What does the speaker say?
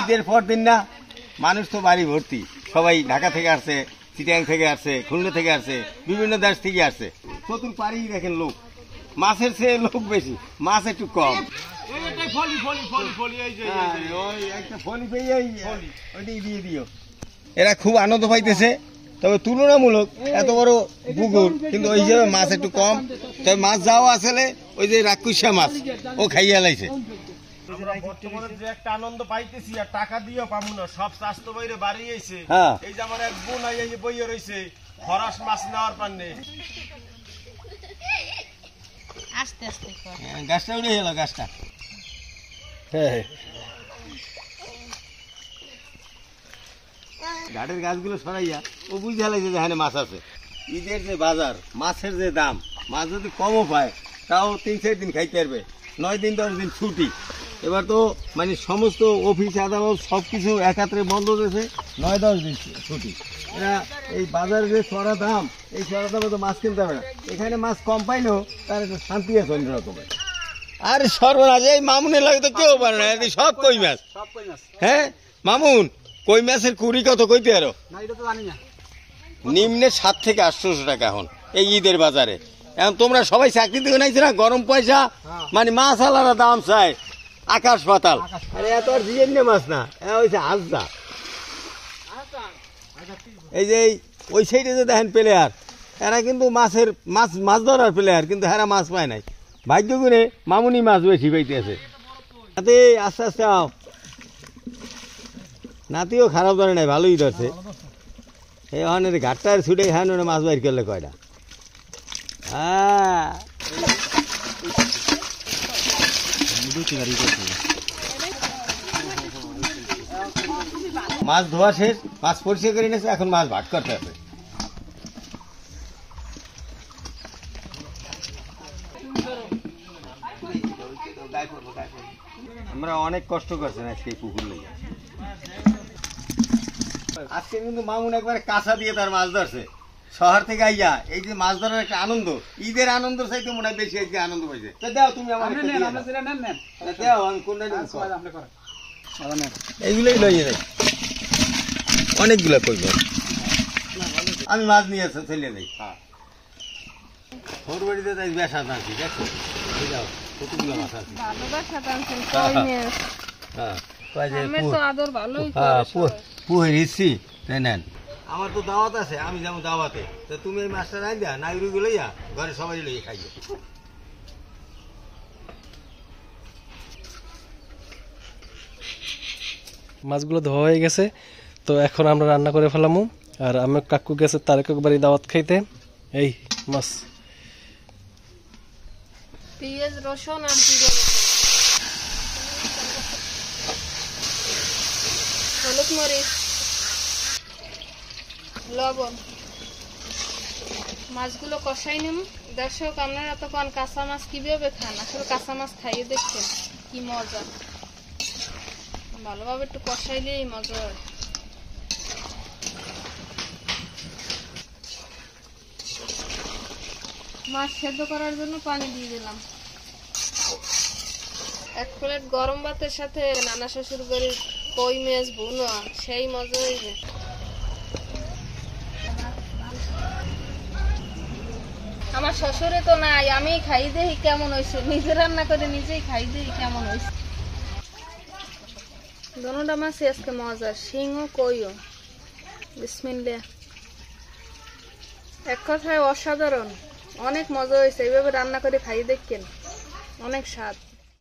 ঈদের পর দিন না, মানুষ তো বাড়ি ভর্তি, সবাই ঢাকা থেকে আসছে, চিটাং থেকে আসছে, খুলনা থেকে আসছে, বিভিন্ন দেশ থেকে আসছে। চতুর পাড়ি দেখেন লোক, মাছের চেয়ে লোক বেশি, মাছ একটু কম। এরা খুব আনন্দ পাইতেছে, তবে তুলনামূলক এত বড় পুকুর কিন্তু ওই হিসাবে মাছ একটু কম। তবে মাছ যাও আসলে ওই যে রাক্ষুসা মাছ ও খাইয়া লাইছে। যে একটা আনন্দ পাইতেছি আর টাকা দিয়েও পাবো না, সব স্বাস্থ্য বাইরে বাড়ি আইছে। এই যে আমার এক বোন বইয়ে রয়েছে খরাস মাছ নেওয়ার পান্নে। আস্তে আস্তে গাছটা উঠে গেল, গাছটা ঘাটের গাছগুলো সরাইয়া ও বুঝে লাগছে যে এখানে মাছ আছে। ঈদের যে বাজার, মাছের যে দাম, মাছ যদি কমও পায় তাও 3-4 দিন খাইতে পারবে, 9 দিন 10 দিন ছুটি। এবার তো মানে সমস্ত অফিস আদালত সব কিছু একাত্রে বন্ধ রয়েছে, 9-10 দিন ছুটি। এরা এই বাজারে যে চড়া দাম, এই চড়া দামে তো মাছ কিনতে হবে না। এখানে মাছ কম পাইলেও তার একটা শান্তি আছে অন্য রকমের। আরে সর্বনাশ, এই মামুনের লাগে তো কেউ পারে না, সব কই মাছ। হ্যাঁ মামুন, কই মাছের কুড়ি কত কইতে আরো নিম্নে 7 থেকে 800 টাকা এখন এই ঈদের বাজারে। এখন তোমরা সবাই চাকরি থেকে নাইছো না, গরম পয়সা মানে মাছ আলাদা দাম চাই আকাশ পাতাল। আরে এত আর জিএনএ মাছ না, হয়েছে হাজদা। এই যে ওই সাইডে যে দেখেন প্লেয়ার, এরা কিন্তু মাছ ধরার প্লেয়ার, কিন্তু এরা মাছ পায় নাই। ভাগ্য করে মামুনি মাছ বেশি পাইতেছে। আস্তে আস্তে আও, নাতিও খারাপ ধরে নাই, ভালোই ধরছে। এই অনেক ঘাটটার ছুটে খান মাছ বাইর করলে কয়টা। হ্যাঁ মাছ ধোয়া শেষ, মাছ পরিষ্কার করে নিয়েছে, এখন মাছ ভাগ করতে হবে। আমরা অনেক কষ্ট করছেন আজকে এই পুকুর লেগে। আজকে কিন্তু মামুন একবারে কাঁচা দিয়ে তার মাছ ধরছে। শহর থেকে আইয়া এই যে মাছ ধরার একটা আনন্দ, ঈদের আনন্দ চাইতে মনে হয় বেশি আজকে আনন্দ পাইছে। দাও তুমি আমার দাও, আমি কোনটা এইগুলোই লইয়ে যাই, অনেকগুলা করব আমি মাছ নিয়ে চলে যাই। ওর বাড়িতে তাই বেসা আনছি, দেখো যাও কতগুলো মাছ আছে। পুহের ইচ্ছি তাই নেন। আমার তো দাওয়াত আছে, আমি যেমন দাওয়াতে, তো তুমি এই মাছটা রাখ দিয়া নাইরুগু লইয়া ঘরে সবাই লইয়া খাইয়ে। মাছগুলো ধোয়া হয়ে গেছে, তো এখন আমরা রান্না করে ফেলামু। আর আমার কাকু গেছে তার একবারই দাওয়াত খাইতে। এই মাছ, পেঁয়াজ রসুন আর হলুদ মরিচ লবণ, মাছগুলো কষাই নিম। দর্শক আপনারা তখন কাঁচা মাছ কিভাবে খান, আসলে কাঁচা মাছ খাইয়ে দেখছেন কি মজা। ভালোভাবে একটু কষাইলেই মজা হয়। মাছ সেদ্ধ করার জন্য পানি দিয়ে দিলাম। 1 প্লেট গরম ভাতের সাথে নানা শ্বশুর বাড়ির কই মাছ ভুনা, সেই মজা হইবে। আমার শ্বশুরে তো নাই, আমি খাই দেখি কেমন হয়েছে, নিজে রান্না করে নিজেই খাই দেখি কেমন হয়েছে। দোনোটা মাছই আজকে মজার, শিংও কইও। বিসমিল্লাহ। এক কথায় অসাধারণ, অনেক মজা হয়েছে। এইভাবে রান্না করে খাই দেখেন, অনেক স্বাদ।